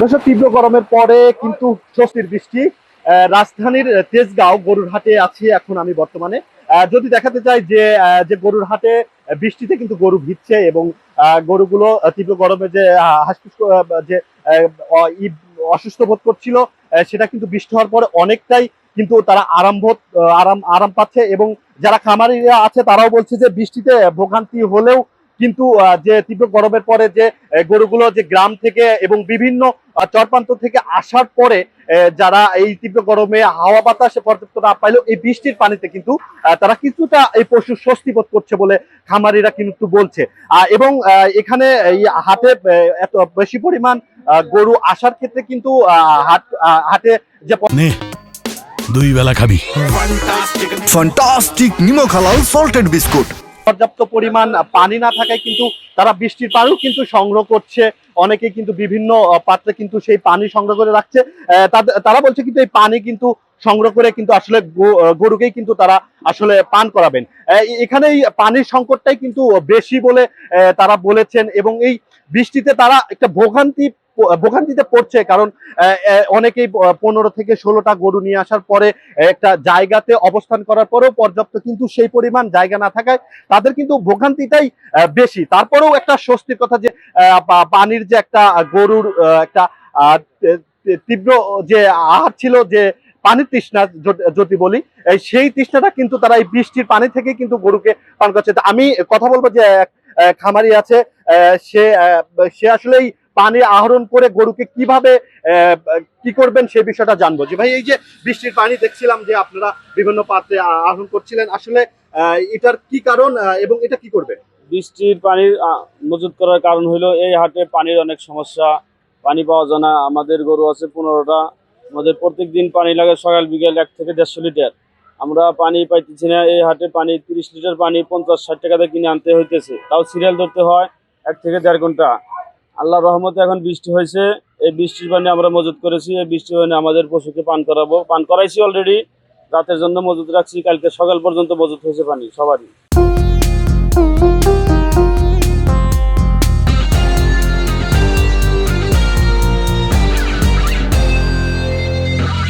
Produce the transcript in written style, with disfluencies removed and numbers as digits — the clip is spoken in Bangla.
দর্শক, তীব্র গরমের পরে কিন্তু স্বস্তির বৃষ্টি। রাজধানীর তেজগাঁও গরুর হাটে আছি এখন আমি বর্তমানে। যদি দেখাতে চাই যে গরুর হাটে বৃষ্টিতে কিন্তু গরু ভিজছে এবং গরুগুলো তীব্র গরমে যে হাসফুস যে অসুস্থ বোধ করছিল, সেটা কিন্তু বৃষ্টি হওয়ার পরে অনেকটাই কিন্তু তারা আরাম পাচ্ছে। এবং যারা খামারিরা আছে তারাও বলছে যে বৃষ্টিতে ভোগান্তি হলেও কিন্তু যে তীব্র গরমের পরে যে গরুগুলো যে গ্রাম থেকে এবং বিভিন্ন চরপ্রান্ত থেকে আসার পরে যারা এই তীব্র গরমে হাওয়া বাতাসে পর্যাপ্ত না পাইলেও এই বৃষ্টির পানিতে কিন্তু তারা কিছুটা এই পশু স্বস্তি বোধ করছে বলে খামারিরা কিন্তু বলছে। এবং এখানে এই হাটে এত বেশি পরিমাণ গরু আসার ক্ষেত্রে কিন্তু হাটে যে দুই বেলা খাবি ফ্যান্টাস্টিক নিমো খালাল সল্টেড বিস্কুট। পর্যাপ্ত পরিমাণ পানি না থাকায় কিন্তু তারা বৃষ্টির পানিও কিন্তু সংগ্রহ করছে। অনেকে কিন্তু বিভিন্ন পাত্রে কিন্তু সেই পানি সংগ্রহ করে রাখছে। তারা বলছে কিন্তু এই পানি কিন্তু সংগ্রহ করে কিন্তু আসলে গরুকেই কিন্তু তারা আসলে পান করাবেন। এখানে এই পানির সংকটটাই কিন্তু বেশি বলে তারা বলেছেন। এবং এই বৃষ্টিতে তারা একটা ভোগান্তিতে পড়ছে, কারণ অনেকেই 15 থেকে 16টা গরু নিয়ে আসার পরে একটা জায়গাতে অবস্থান করার পরেও পর্যাপ্ত কিন্তু সেই পরিমাণ জায়গা না থাকায় তাদের কিন্তু ভোগান্তিটাই বেশি। তারপরেও একটা স্বস্তির কথা যে পানির যে একটা গরুর একটা তীব্র যে আহার ছিল, যে পানির তৃষ্ণা যদি বলি, সেই তৃষ্ণাটা কিন্তু তারা এই বৃষ্টির পানি থেকে কিন্তু গরুকে পান করছে। আমি কথা বলবো যে খামারি আছে, সে আসলে পানি আহরণ করে গরুকে কিভাবে কি করবেন সে বিষয়টা জানবো। যে ভাই, এই যে বৃষ্টির পানি দেখছিলাম যে আপনারা বিভিন্ন পাত্রে আহরণ করছিলেন, আসলে এটার কি কারণ এবং এটা কি করবে? বৃষ্টির পানির মজুত করার কারণ হলো এই হাটে পানির অনেক সমস্যা, পানি পাওয়া যায় না। আমাদের গরু আছে 15টা, আমাদের প্রত্যেক দিন পানি লাগে সকাল বিকেল 1 থেকে 150 লিটার। আমরা পানি পাইতেছি না। এই হাটে পানি 30 লিটার পানি 50-60 টাকাতে কিনে আনতে হইতেছে, তাও সিরিয়াল ধরতে হয় 1 থেকে 1.5 ঘন্টা। আল্লাহর রহমতে এখন বৃষ্টি হয়েছে, এই বৃষ্টির পানি আমরা মজুত করেছি। এই বৃষ্টির পানি আমাদের পশুকে পান করাইছি অলরেডি। রাতের জন্য মজুত রাখছি, কালকে সকাল পর্যন্ত মজুত হয়েছে পানি সবারই।